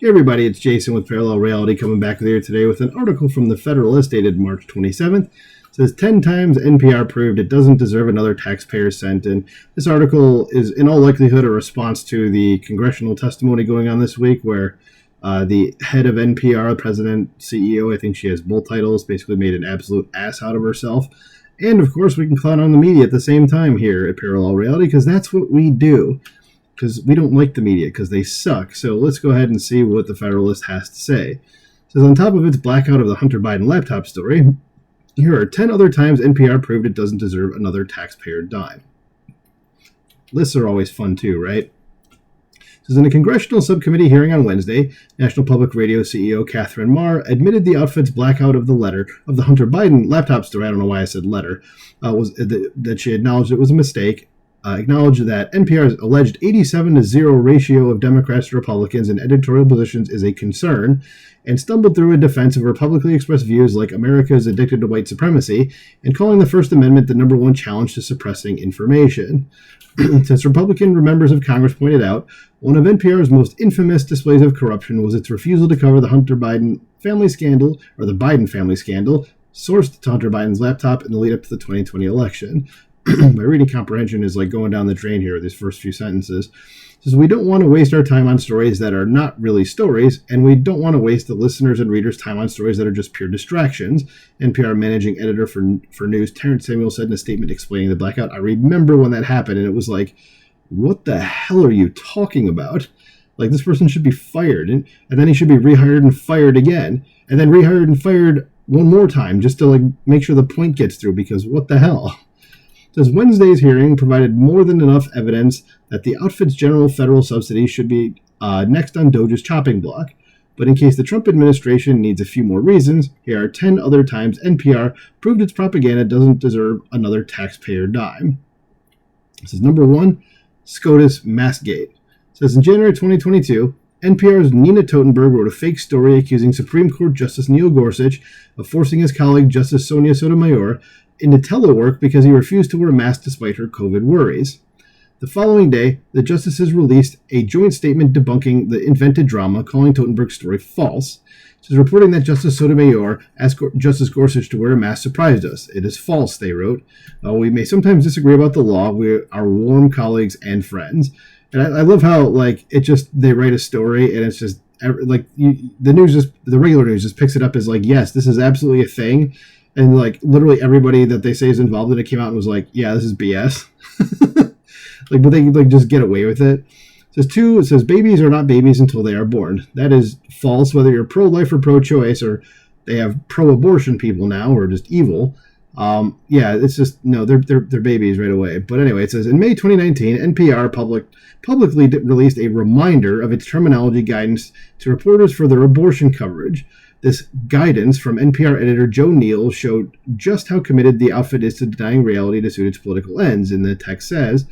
Hey everybody, it's Jason with Parallel Reality coming back with you today with an article from the Federalist dated March 27th. It says 10 times NPR proved it doesn't deserve another taxpayer cent. And this article is in all likelihood a response to the congressional testimony going on this week where the head of NPR, the president, CEO, I think she has both titles, basically made an absolute ass out of herself. And of course we can clown on the media at the same time here at Parallel Reality because that's what we do. Because we don't like the media, because they suck. So let's go ahead and see what the Federalist has to say. It says, on top of its blackout of the Hunter Biden laptop story, here are 10 other times NPR proved it doesn't deserve another taxpayer dime. Lists are always fun too, right? It says, in a congressional subcommittee hearing on Wednesday, National Public Radio CEO Catherine Marr admitted the outfit's blackout of the Hunter Biden laptop story, I don't know why I said letter, that she acknowledged it was a mistake, acknowledged that NPR's alleged 87-0 ratio of Democrats to Republicans in editorial positions is a concern, and stumbled through a defense of her publicly expressed views like America is addicted to white supremacy, and calling the First Amendment the number one challenge to suppressing information. Since Republican members of Congress pointed out, one of NPR's most infamous displays of corruption was its refusal to cover the Hunter Biden family scandal, or the Biden family scandal, sourced to Hunter Biden's laptop in the lead up to the 2020 election. My reading comprehension is like going down the drain here, these first few sentences. It says, we don't want to waste our time on stories that are not really stories, and we don't want to waste the listeners' and readers' time on stories that are just pure distractions. NPR managing editor for news, Terrence Samuel, said in a statement explaining the blackout. I remember when that happened, and it was like, what the hell are you talking about? Like, this person should be fired, and then he should be rehired and fired again, and then rehired and fired one more time, just to like make sure the point gets through, because what the hell? Says Wednesday's hearing provided more than enough evidence that the outfit's general federal subsidy should be next on DOJ's chopping block. But in case the Trump administration needs a few more reasons, here are 10 other times NPR proved its propaganda doesn't deserve another taxpayer dime. This is number one, SCOTUS Massgate. It says in January 2022, NPR's Nina Totenberg wrote a fake story accusing Supreme Court Justice Neil Gorsuch of forcing his colleague Justice Sonia Sotomayor into telework because he refused to wear a mask despite her COVID worries. The following day, the justices released a joint statement debunking the invented drama, calling Totenberg's story false. It is reporting that Justice Sotomayor asked Justice Gorsuch to wear a mask surprised us. It is false, they wrote. We may sometimes disagree about the law. We are warm colleagues and friends. And I love how they write a story and it's just like the regular news just picks it up as like, yes, this is absolutely a thing. And like literally everybody that they say is involved in it came out and was like, yeah, this is BS. But they like just get away with it. It says babies are not babies until they are born. That is false, whether you're pro-life or pro-choice, or they have pro-abortion people now, or just evil. It's just, no, they're babies right away. But anyway, it says in May 2019, NPR publicly released a reminder of its terminology guidance to reporters for their abortion coverage. This guidance from NPR editor Joe Neal showed just how committed the outfit is to denying reality to suit its political ends. And the text says,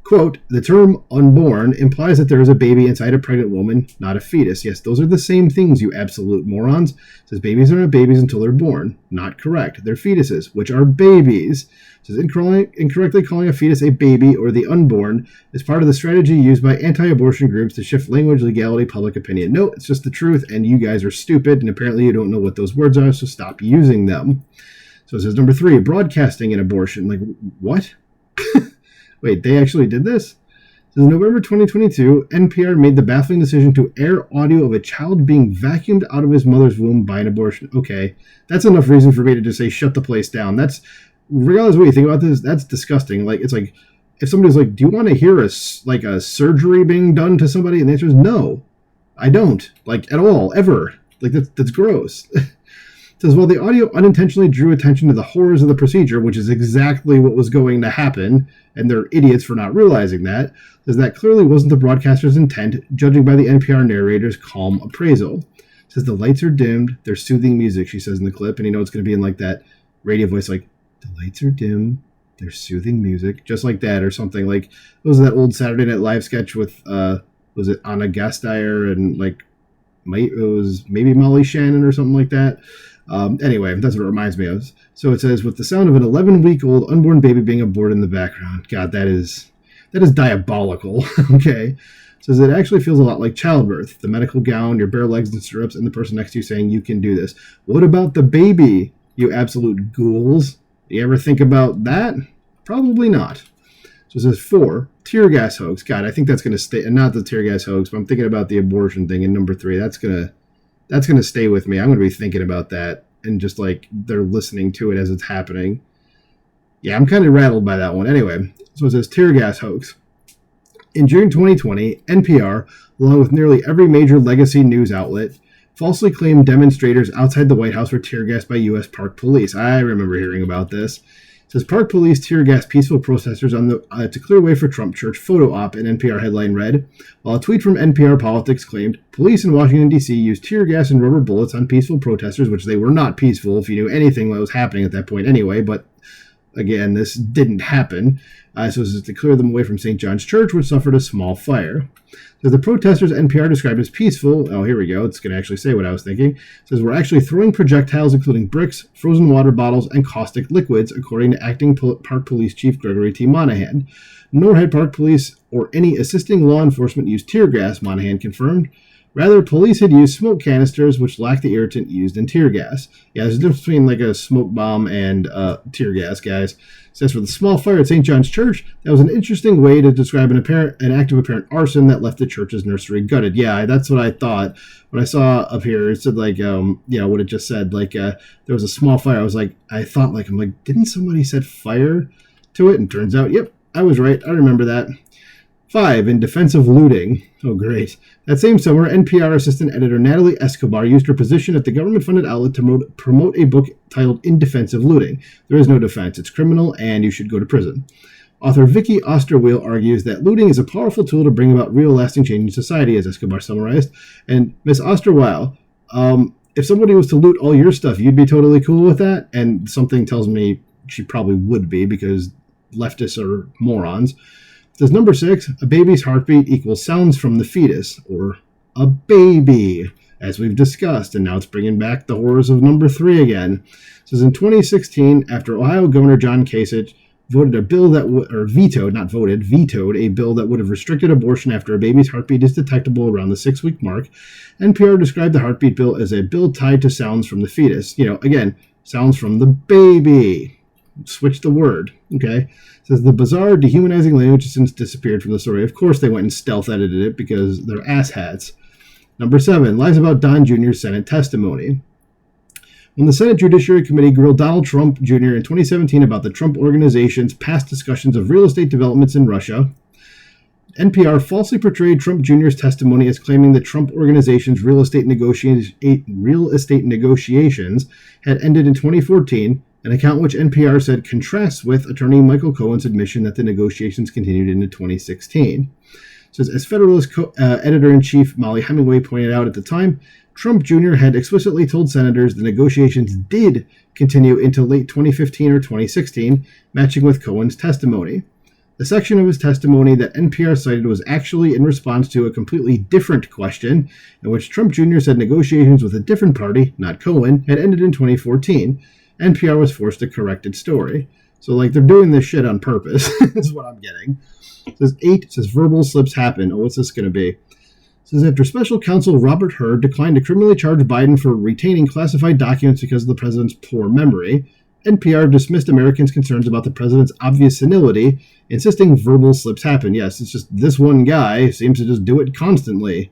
quote, the term unborn implies that there is a baby inside a pregnant woman, not a fetus. Yes, those are the same things, you absolute morons. It says babies are not babies until they're born. Not correct. They're fetuses, which are babies. It says incorrectly calling a fetus a baby or the unborn is part of the strategy used by anti-abortion groups to shift language, legality, public opinion. No, it's just the truth, and you guys are stupid, and apparently you don't know what those words are, so stop using them. So it says number 3, broadcasting an abortion. Like, what? Wait, they actually did this? So in November 2022, NPR made the baffling decision to air audio of a child being vacuumed out of his mother's womb by an abortion. Okay, that's enough reason for me to just say shut the place down. That's, regardless of what you think about this, that's disgusting. Like, it's like, if somebody's like, do you want to hear a surgery being done to somebody? And the answer is no, I don't. Like, at all, ever. Like, that's gross. It says, while the audio unintentionally drew attention to the horrors of the procedure, which is exactly what was going to happen, and they're idiots for not realizing that, says that clearly wasn't the broadcaster's intent, judging by the NPR narrator's calm appraisal. It says the lights are dimmed, there's soothing music, she says in the clip, and you know it's going to be in like that radio voice, like, the lights are dim, there's soothing music, just like that, or something. Like, it was that old Saturday Night Live sketch with, was it Anna Gasteyer and like, it was maybe Molly Shannon or something like that. Anyway, that's what it reminds me of. So it says, with the sound of an 11-week-old unborn baby being aborted in the background. God, that is That is diabolical. Okay. Says it actually feels a lot like childbirth. The medical gown, your bare legs and stirrups, and the person next to you saying you can do this. What about the baby, you absolute ghouls? You ever think about that? Probably not. So it says 4, tear gas hoax. God, I think that's going to stay. And not the tear gas hoax, but I'm thinking about the abortion thing in number 3. That's gonna stay with me. I'm going to be thinking about that and just like they're listening to it as it's happening. Yeah, I'm kind of rattled by that one. Anyway, so it says tear gas hoax. In June 2020, NPR, along with nearly every major legacy news outlet, falsely claimed demonstrators outside the White House were tear gassed by U.S. Park Police. I remember hearing about this. It says Park Police tear gassed peaceful protesters on the to clear way for Trump church photo op, an NPR headline read, while a tweet from NPR Politics claimed police in Washington, D.C. used tear gas and rubber bullets on peaceful protesters, which they were not peaceful if you knew anything that was happening at that point anyway, but again, this didn't happen. So this is to clear them away from St. John's Church, which suffered a small fire. So the protesters NPR described as peaceful. Oh, here we go. It's going to actually say what I was thinking. It says we're actually throwing projectiles, including bricks, frozen water bottles, and caustic liquids, according to acting Park Police Chief Gregory T. Monahan. Nor had Park Police or any assisting law enforcement used tear gas, Monahan confirmed. Rather, police had used smoke canisters, which lacked the irritant used in tear gas. Yeah, there's a difference between like a smoke bomb and tear gas, guys. It says for the small fire at St. John's Church, that was an interesting way to describe an act of apparent arson that left the church's nursery gutted. Yeah, that's what I thought. When I saw up here, it said like, what it just said, like there was a small fire. I'm like, didn't somebody set fire to it? And turns out, yep, I was right. I remember that. 5, in defense of looting. Oh, great. That same summer, NPR assistant editor Natalie Escobar used her position at the government-funded outlet to promote a book titled In Defense of Looting. There is no defense. It's criminal, and you should go to prison. Author Vicky Osterweel argues that looting is a powerful tool to bring about real lasting change in society, as Escobar summarized. And Miss Osterweel, if somebody was to loot all your stuff, you'd be totally cool with that? And something tells me she probably would be, because leftists are morons. Says number 6, a baby's heartbeat equals sounds from the fetus, or a baby, as we've discussed, and now it's bringing back the horrors of number 3 again. It says in 2016, after Ohio Governor John Kasich voted a bill that vetoed a bill that would have restricted abortion after a baby's heartbeat is detectable around the 6-week mark, NPR described the heartbeat bill as a bill tied to sounds from the fetus. Again, sounds from the baby. Switch the word, okay? It says the bizarre, dehumanizing language has since disappeared from the story. Of course they went and stealth edited it because they're asshats. Number 7, lies about Don Jr.'s Senate testimony. When the Senate Judiciary Committee grilled Donald Trump Jr. in 2017 about the Trump Organization's past discussions of real estate developments in Russia, NPR falsely portrayed Trump Jr.'s testimony as claiming the Trump Organization's real estate negotiations had ended in 2014, an account which NPR said contrasts with attorney Michael Cohen's admission that the negotiations continued into 2016. It says, as Federalist editor-in-chief Molly Hemingway pointed out at the time, Trump Jr. had explicitly told senators the negotiations did continue into late 2015 or 2016, matching with Cohen's testimony. The section of his testimony that NPR cited was actually in response to a completely different question, in which Trump Jr. said negotiations with a different party, not Cohen, had ended in 2014. NPR was forced to correct its story. So, they're doing this shit on purpose, is what I'm getting. It says 8, says verbal slips happen. Oh, what's this going to be? It says after special counsel Robert Hur declined to criminally charge Biden for retaining classified documents because of the president's poor memory, NPR dismissed Americans' concerns about the president's obvious senility, insisting verbal slips happen. Yes, it's just this one guy seems to just do it constantly.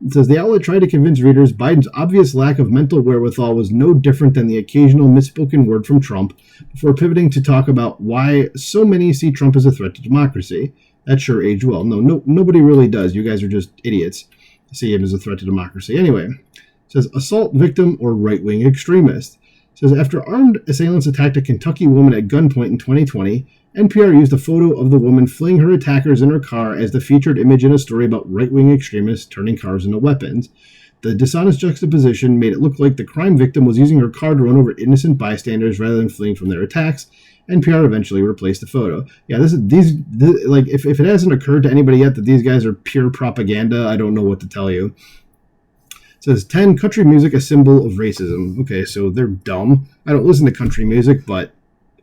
It says the outlet tried to convince readers Biden's obvious lack of mental wherewithal was no different than the occasional misspoken word from Trump, before pivoting to talk about why so many see Trump as a threat to democracy. That sure aged well. No, nobody really does. You guys are just idiots to see him as a threat to democracy. Anyway, it says assault victim or right-wing extremist. It says after armed assailants attacked a Kentucky woman at gunpoint in 2020, NPR used a photo of the woman fleeing her attackers in her car as the featured image in a story about right-wing extremists turning cars into weapons. The dishonest juxtaposition made it look like the crime victim was using her car to run over innocent bystanders rather than fleeing from their attacks. NPR eventually replaced the photo. Yeah, if it hasn't occurred to anybody yet that these guys are pure propaganda, I don't know what to tell you. It says 10, country music a symbol of racism. Okay, so they're dumb. I don't listen to country music, but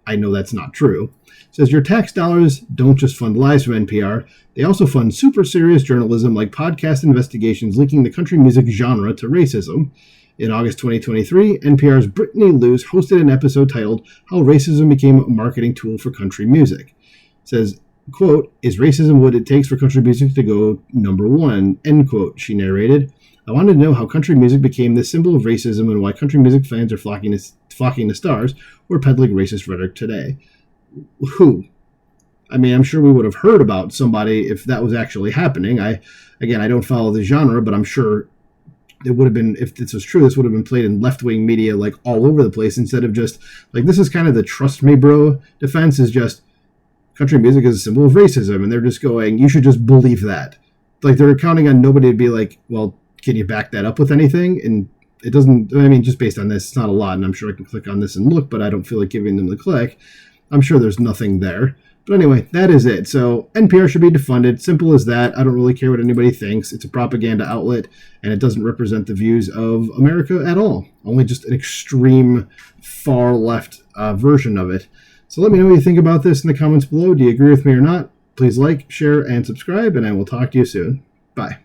I know that's not true. It says your tax dollars don't just fund lies from NPR. They also fund super serious journalism like podcast investigations linking the country music genre to racism. In August 2023, NPR's Brittany Lewis hosted an episode titled How Racism Became a Marketing Tool for Country Music. It says, quote, is racism what it takes for country music to go number one, end quote, she narrated. I wanted to know how country music became this symbol of racism and why country music fans are flocking to stars or peddling racist rhetoric today. Who? I mean, I'm sure we would have heard about somebody if that was actually happening. I don't follow the genre, but I'm sure it would have been, if this was true, this would have been played in left-wing media like all over the place instead of just like, this is kind of the trust me bro defense, is just country music is a symbol of racism, and they're just going, you should just believe that. Like, they're counting on nobody to be like, well, can you back that up with anything? And it doesn't, I mean, just based on this, it's not a lot, and I'm sure I can click on this and look, but I don't feel like giving them the click. I'm sure there's nothing there. But anyway, that is it. So NPR should be defunded. Simple as that. I don't really care what anybody thinks. It's a propaganda outlet, and it doesn't represent the views of America at all. Only just an extreme far left version of it. So let me know what you think about this in the comments below. Do you agree with me or not? Please like, share, and subscribe, and I will talk to you soon. Bye.